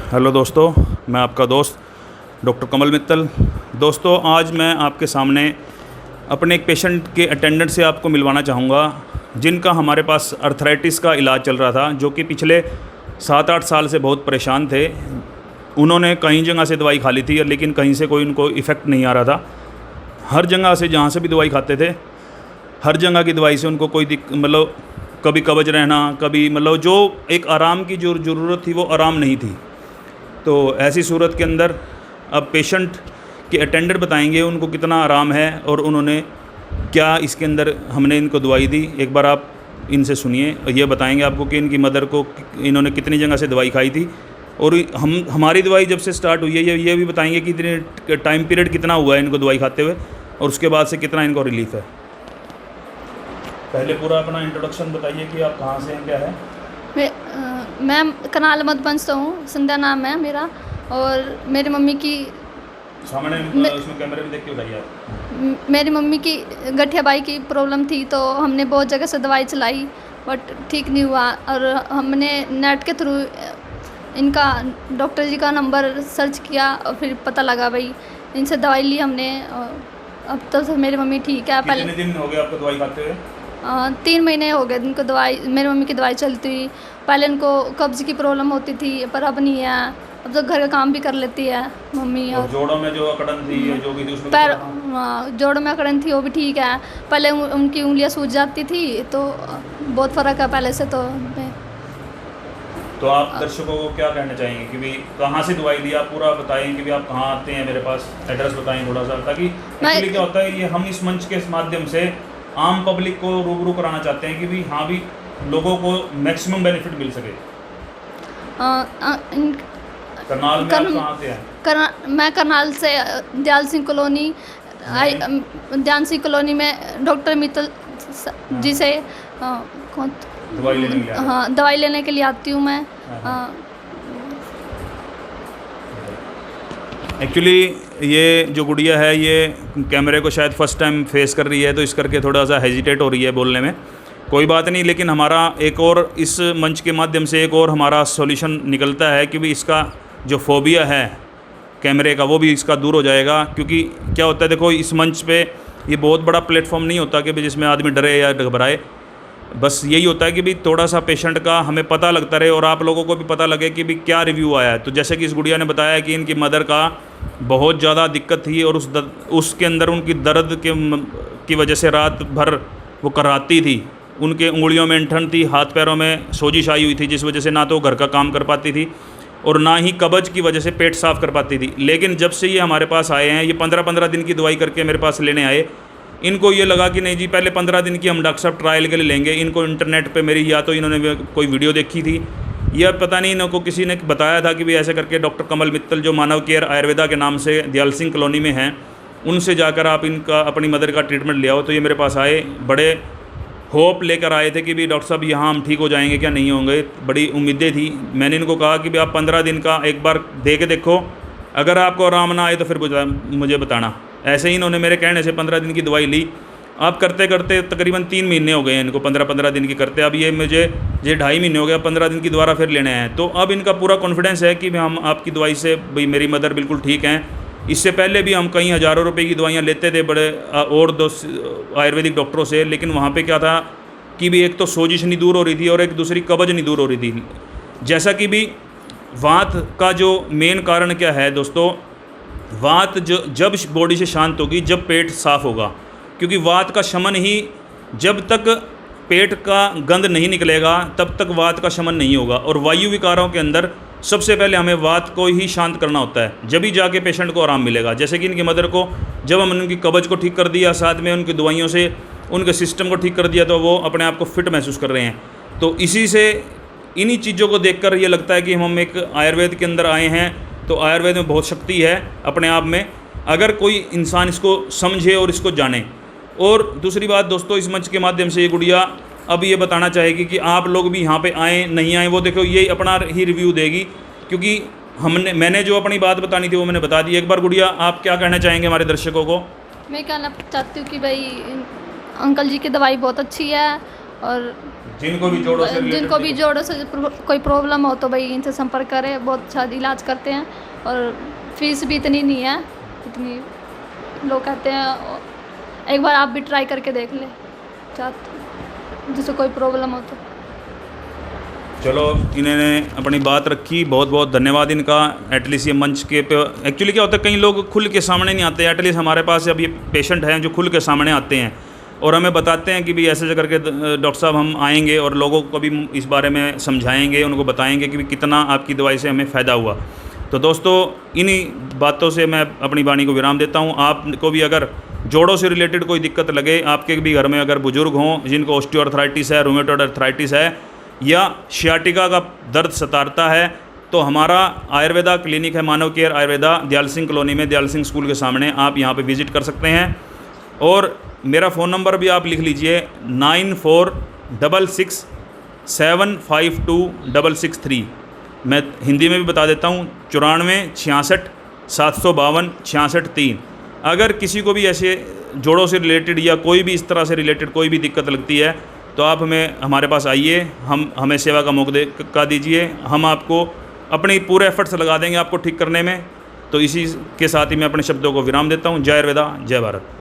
Hello दोस्तों, मैं आपका दोस्त डॉक्टर कमल मित्तल। दोस्तों, आज मैं आपके सामने अपने एक पेशेंट के अटेंडेंट से आपको मिलवाना चाहूँगा जिनका हमारे पास अर्थराइटिस का इलाज चल रहा था, जो कि पिछले 7-8 साल से बहुत परेशान थे। उन्होंने कई जगह से दवाई खा ली थी, लेकिन कहीं से कोई उनको इफ़ेक्ट नहीं आ रहा था। हर जगह से जहाँ से भी दवाई खाते थे, हर जगह की दवाई से उनको कोई मतलब कभी कब्ज रहना, कभी मतलब जो एक आराम की जो ज़रूरत थी वो आराम नहीं थी। तो ऐसी सूरत के अंदर अब पेशेंट के अटेंडेंट बताएंगे उनको कितना आराम है और उन्होंने क्या इसके अंदर हमने इनको दवाई दी। एक बार आप इनसे सुनिए और ये बताएंगे आपको कि इनकी मदर को इन्होंने कितनी जगह से दवाई खाई थी और हमारी दवाई जब से स्टार्ट हुई है ये भी बताएंगे कि इतने टाइम पीरियड कितना हुआ है इनको दवाई खाते हुए और उसके बाद से कितना इनको रिलीफ है। पहले पूरा अपना इंट्रोडक्शन बताइए कि आप कहाँ से हैं, क्या है। मैं करनाल मधुबन से हूँ, संध्या नाम है मेरा। और मेरी मम्मी की सामने उसमें कैमरे में देख के बताइए आप। मेरी मम्मी की गठियाबाई की प्रॉब्लम थी, तो हमने बहुत जगह से दवाई चलाई बट ठीक नहीं हुआ। और हमने नेट के थ्रू इनका डॉक्टर जी का नंबर सर्च किया और फिर पता लगा भाई इनसे दवाई ली हमने। और अब तो मेरी मम्मी ठीक है। कितने दिन हो गए आपको दवाई खाते हुए? 3 महीने हो गए इनको दवाई, मेरी मम्मी की दवाई चलती हुई। पहले इनको कब्ज़ की प्रॉब्लम होती थी पर अब नहीं है। अब तो घर का काम भी कर लेती है मम्मी। और जोड़ों में जो अकड़न थी जो भी थी उसमें पैर, जोड़ों में अकड़न थी वो भी ठीक है। पहले उनकी उंगलियां सूज जाती थी, तो बहुत फ़र्क है पहले से। तो आप दर्शकों को क्या कहना चाहेंगे कि भाई कहाँ से दवाई ली, आप पूरा बताएं कि भाई आप कहाँ आते हैं, मेरे पास एड्रेस बताएं थोड़ा सा, ताकि एक्चुअली क्या होता है ये हम इस मंच के माध्यम से आम पब्लिक को रूबरू कराना चाहते हैं कि भी हाँ भी लोगों को मैक्सिमम बेनिफिट मिल सके। करनाल में आप कहाँ से हैं? मैं करनाल से दयाल सिंह कॉलोनी दयाल सिंह कॉलोनी में डॉक्टर मित्तल जी से दवाई लेने के लिए आती हूँ मैं। एक्चुअली ये जो गुड़िया है ये कैमरे को शायद फर्स्ट टाइम फेस कर रही है, तो इस करके थोड़ा सा हेजिटेट हो रही है बोलने में। कोई बात नहीं, लेकिन हमारा एक और इस मंच के माध्यम से एक और हमारा सॉल्यूशन निकलता है कि भी इसका जो फोबिया है कैमरे का वो भी इसका दूर हो जाएगा। क्योंकि क्या होता है, देखो इस मंच पे ये बहुत बड़ा प्लेटफॉर्म नहीं होता कि जिसमें आदमी डरे या घबराए। बस यही होता है कि भी थोड़ा सा पेशेंट का हमें पता लगता रहे और आप लोगों को भी पता लगे कि भी क्या रिव्यू आया है। तो जैसे कि इस गुड़िया ने बताया कि इनकी मदर का बहुत ज़्यादा दिक्कत थी और उसके अंदर उनकी दर्द की वजह से रात भर वो कराती थी। उनके उंगलियों में ऐंठन थी, हाथ पैरों में सोजिश आई हुई थी, जिस वजह से ना तो घर का काम कर पाती थी और ना ही कब्ज की वजह से पेट साफ़ कर पाती थी। लेकिन जब से ये हमारे पास आए हैं, ये 15-15 दिन की दवाई करके मेरे पास लेने आए, इनको ये लगा कि नहीं जी पहले 15 दिन की हम डॉक्टर साहब ट्रायल के लिए लेंगे। इनको इंटरनेट पे मेरी या तो इन्होंने कोई वीडियो देखी थी या पता नहीं इनको किसी ने बताया था कि भाई ऐसे करके डॉक्टर कमल मित्तल जो मानव केयर आयुर्वेदा के नाम से दयाल सिंह कॉलोनी में हैं, उनसे जाकर आप इनका अपनी मदर का ट्रीटमेंट ले आओ। तो ये मेरे पास आए, बड़े होप लेकर आए थे कि भाई डॉक्टर साहब यहाँ हम ठीक हो जाएंगे क्या नहीं होंगे, बड़ी उम्मीदें थी। मैंने इनको कहा कि भाई आप 15 दिन का एक बार दे के देखो, अगर आपको आराम ना आए तो फिर मुझे बताना। ऐसे ही इन्होंने मेरे कहने से 15 दिन की दवाई ली। अब करते करते तकरीबन 3 महीने हो गए हैं इनको 15-15 दिन की करते। अब ये मुझे 2.5 महीने हो गया, 15 दिन की दोबारा फिर लेने आए हैं। तो अब इनका पूरा कॉन्फिडेंस है कि हम आपकी दवाई से भाई मेरी मदर बिल्कुल ठीक हैं। इससे पहले भी हम कई हज़ारों रुपए की दवाइयाँ लेते थे बड़े और 2 आयुर्वेदिक डॉक्टरों से, लेकिन वहाँ पे क्या था कि भी एक तो सोजिश नहीं दूर हो रही थी और एक दूसरी कब्ज नहीं दूर हो रही थी। जैसा कि भी वात का जो मेन कारण क्या है दोस्तों, वात जब बॉडी से शांत होगी, जब पेट साफ़ होगा। क्योंकि वात का शमन ही, जब तक पेट का गंध नहीं निकलेगा तब तक वात का शमन नहीं होगा। और वायु विकारों के अंदर सबसे पहले हमें वात को ही शांत करना होता है, जब ही जाके पेशेंट को आराम मिलेगा। जैसे कि इनकी मदर को जब हमने उनकी कब्ज को ठीक कर दिया, साथ में उनकी दवाइयों से उनके सिस्टम को ठीक कर दिया, तो वो अपने आप को फिट महसूस कर रहे हैं। तो इसी से इन्हीं चीज़ों को देखकर ये लगता है कि हम एक आयुर्वेद के अंदर आए हैं। तो आयुर्वेद में बहुत शक्ति है अपने आप में, अगर कोई इंसान इसको समझे और इसको जाने। और दूसरी बात दोस्तों, इस मंच के माध्यम से ये गुड़िया अब ये बताना चाहेगी कि आप लोग भी यहाँ पे आएँ नहीं आएँ, वो देखो ये अपना ही रिव्यू देगी। क्योंकि मैंने जो अपनी बात बतानी थी वो मैंने बता दी। एक बार गुड़िया आप क्या कहना चाहेंगे हमारे दर्शकों को? मैं कहना चाहती हूँ कि भाई अंकल जी की दवाई बहुत अच्छी है और जिनको भी जोड़ों से जिनको भी जोड़ों से कोई प्रॉब्लम हो तो भाई इनसे संपर्क करें, बहुत अच्छा इलाज करते हैं और फीस भी इतनी नहीं है इतनी लोग कहते हैं। एक बार आप भी ट्राई करके देख लें जिससे कोई प्रॉब्लम हो तो। चलो, इन्होंने अपनी बात रखी, बहुत बहुत धन्यवाद इनका। एटलीस्ट ये मंच के पे एक्चुअली क्या होता है, कई लोग खुल के सामने नहीं आते। एटलीस्ट हमारे पास अब ये पेशेंट हैं जो खुल के सामने आते हैं और हमें बताते हैं कि भाई ऐसे करके डॉक्टर साहब हम आएंगे और लोगों को भी इस बारे में समझाएंगे, उनको बताएंगे कि कितना आपकी दवाई से हमें फ़ायदा हुआ। तो दोस्तों, इन्हीं बातों से मैं अपनी वाणी को विराम देता हूँ। आपको भी अगर जोड़ों से रिलेटेड कोई दिक्कत लगे, आपके भी घर में अगर बुजुर्ग हों जिनको ऑस्टियोआर्थराइटिस है, रूमेटॉइड अर्थराइटिस है या शियाटिका का दर्द सताता है, तो हमारा आयुर्वेदा क्लिनिक है मानव केयर आयुर्वेदा, दयाल सिंह कॉलोनी में, दयाल सिंह स्कूल के सामने। आप यहाँ पे विज़िट कर सकते हैं और मेरा फ़ोन नंबर भी आप लिख लीजिए 9466752663। मैं हिंदी में भी बता देता हूँ 94 66 752 66 3। अगर किसी को भी ऐसे जोड़ों से रिलेटेड या कोई भी इस तरह से रिलेटेड कोई भी दिक्कत लगती है तो आप हमारे पास आइए, हमें सेवा का मौका दीजिए, हम आपको अपने पूरे एफर्ट्स लगा देंगे आपको ठीक करने में। तो इसी के साथ ही मैं अपने शब्दों को विराम देता हूँ। जय आयुर्वेदा, जय भारत।